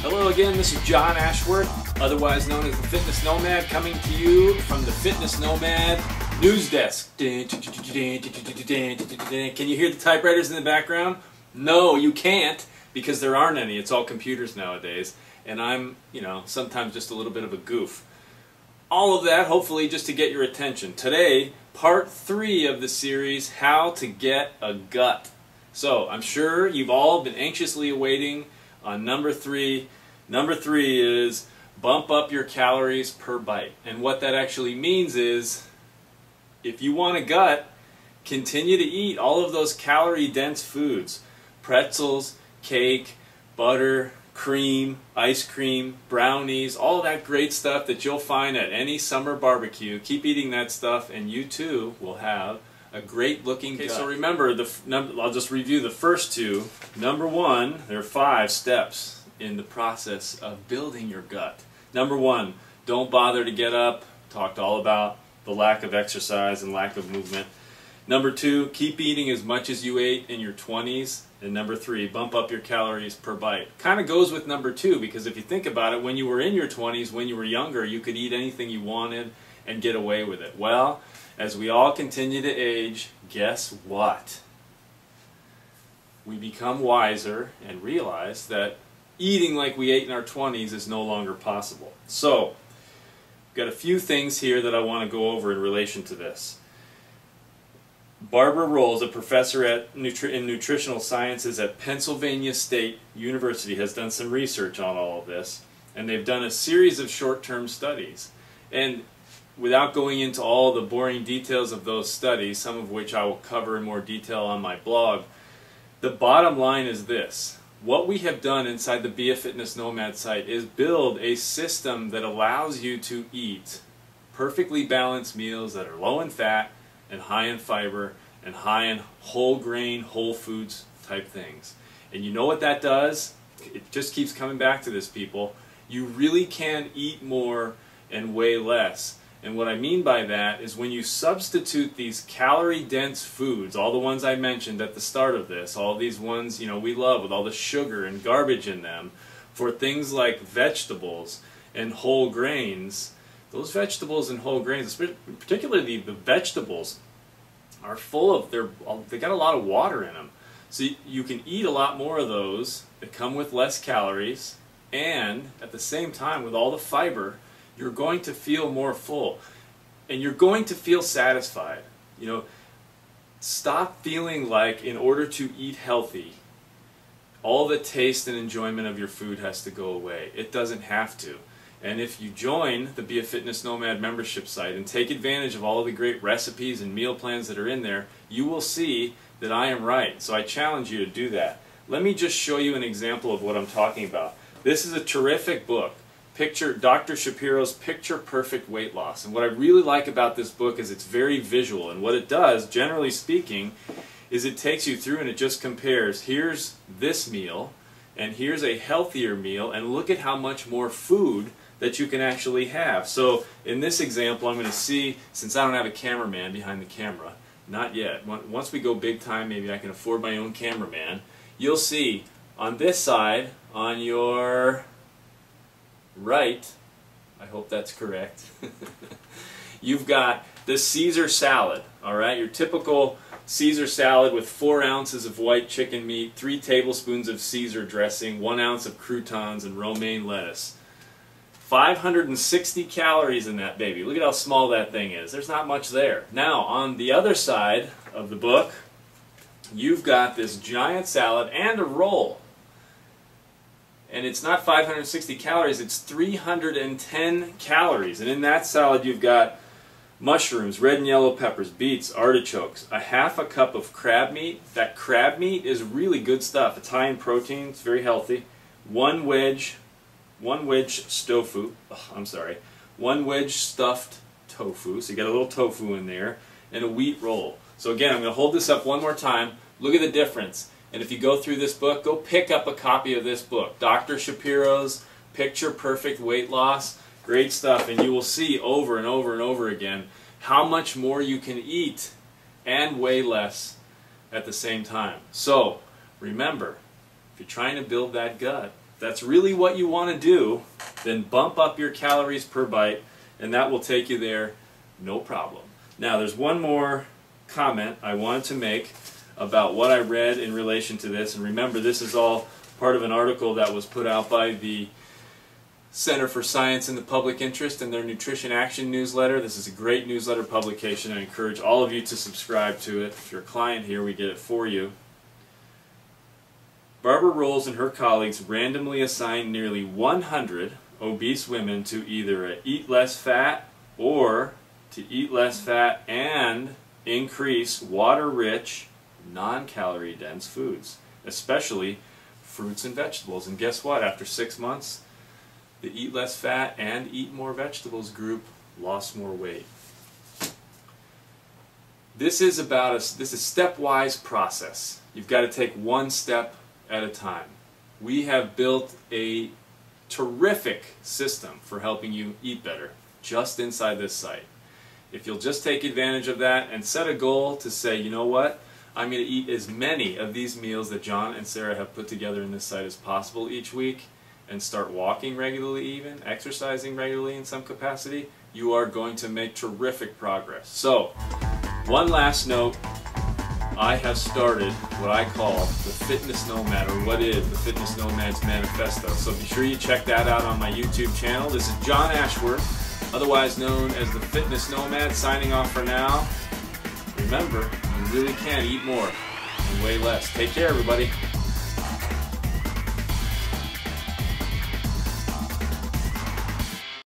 Hello again, this is John Ashworth, otherwise known as the Fitness Nomad, coming to you from the Fitness Nomad news desk. Can you hear the typewriters in the background? No, you can't, because there aren't any. It's all computers nowadays, and I'm, sometimes just a little bit of a goof. All of that, hopefully, just to get your attention. Today, part 3 of the series, How to Get a Gut. So, I'm sure you've all been anxiously awaiting on number 3. Number 3 is bump up your calories per bite. And what that actually means is, if you want a gut, continue to eat all of those calorie-dense foods. Pretzels, cake, butter, cream, ice cream, brownies, all that great stuff that you'll find at any summer barbecue. Keep eating that stuff and you too will have a great looking gut. So remember, I'll just review the first 2. Number 1, there are 5 steps in the process of building your gut. Number 1, don't bother to get up. Talked all about the lack of exercise and lack of movement. Number 2, keep eating as much as you ate in your 20s. And number 3, bump up your calories per bite. Kind of goes with number 2, because if you think about it, when you were in your 20s, when you were younger, you could eat anything you wanted and get away with it. Well, as we all continue to age, guess what? We become wiser and realize that eating like we ate in our 20s is no longer possible. So, I've got a few things here that I want to go over in relation to this. Barbara Rolls, a professor in nutritional sciences at Pennsylvania State University, has done some research on all of this, and they've done a series of short-term studies. And without going into all the boring details of those studies, some of which I will cover in more detail on my blog, the bottom line is this. What we have done inside the Be a Fitness Nomad site is build a system that allows you to eat perfectly balanced meals that are low in fat and high in fiber and high in whole grain, whole foods type things. And you know what that does? It just keeps coming back to this, people. You really can eat more and weigh less. And what I mean by that is when you substitute these calorie-dense foods, all the ones I mentioned at the start of this, all these ones we love with all the sugar and garbage in them, for things like vegetables and whole grains, those vegetables and whole grains, particularly the vegetables, are full of, they got a lot of water in them. So you can eat a lot more of those that come with less calories, and at the same time, with all the fiber, you're going to feel more full. And you're going to feel satisfied. Stop feeling like in order to eat healthy, all the taste and enjoyment of your food has to go away. It doesn't have to. And if you join the Be a Fitness Nomad membership site and take advantage of all of the great recipes and meal plans that are in there, you will see that I am right. So I challenge you to do that. Let me just show you an example of what I'm talking about. This is a terrific book. Dr. Shapiro's Picture Perfect Weight Loss. And what I really like about this book is it's very visual. And what it does, generally speaking, is it takes you through and it just compares, here's this meal, and here's a healthier meal, and look at how much more food that you can actually have. So in this example, I'm going to see, since I don't have a cameraman behind the camera, not yet. Once we go big time, maybe I can afford my own cameraman. You'll see on this side, on your right, I hope that's correct, you've got the Caesar salad, alright? Your typical Caesar salad with 4 ounces of white chicken meat, 3 tablespoons of Caesar dressing, 1 ounce of croutons and romaine lettuce. 560 calories in that baby. Look at how small that thing is. There's not much there. Now, on the other side of the book, you've got this giant salad and a roll. And it's not 560 calories, it's 310 calories. And in that salad you've got mushrooms, red and yellow peppers, beets, artichokes, a half a cup of crab meat. That crab meat is really good stuff. It's high in protein, it's very healthy. One wedge stuffed tofu, so you got a little tofu in there, and a wheat roll. So again, I'm going to hold this up one more time. Look at the difference. And if you go through this book, go pick up a copy of this book, Dr. Shapiro's Picture Perfect Weight Loss. Great stuff, and you will see over and over and over again how much more you can eat and weigh less at the same time. So remember, if you're trying to build that gut, that's really what you want to do, then bump up your calories per bite, and that will take you there no problem. Now there's one more comment I wanted to make about what I read in relation to this, and remember this is all part of an article that was put out by the Center for Science in the Public Interest and their Nutrition Action newsletter. This is a great newsletter publication. I encourage all of you to subscribe to it. If you're a client here, we get it for you. Barbara Rolls and her colleagues randomly assigned nearly 100 obese women to either eat less fat or to eat less fat and increase water-rich, non-calorie dense foods, especially fruits and vegetables. And guess what? After 6 months, the eat less fat and eat more vegetables group lost more weight. This is a stepwise process. You've got to take one step at a time. We have built a terrific system for helping you eat better just inside this site. If you'll just take advantage of that and set a goal to say, you know what, I'm going to eat as many of these meals that John and Sarah have put together in this site as possible each week, and start walking regularly, even exercising regularly in some capacity, you are going to make terrific progress. So, one last note, I have started what I call the Fitness Nomad, or what is the Fitness Nomad's Manifesto. So be sure you check that out on my YouTube channel. This is John Ashworth, otherwise known as the Fitness Nomad, signing off for now. Remember, you really can eat more and weigh less. Take care, everybody.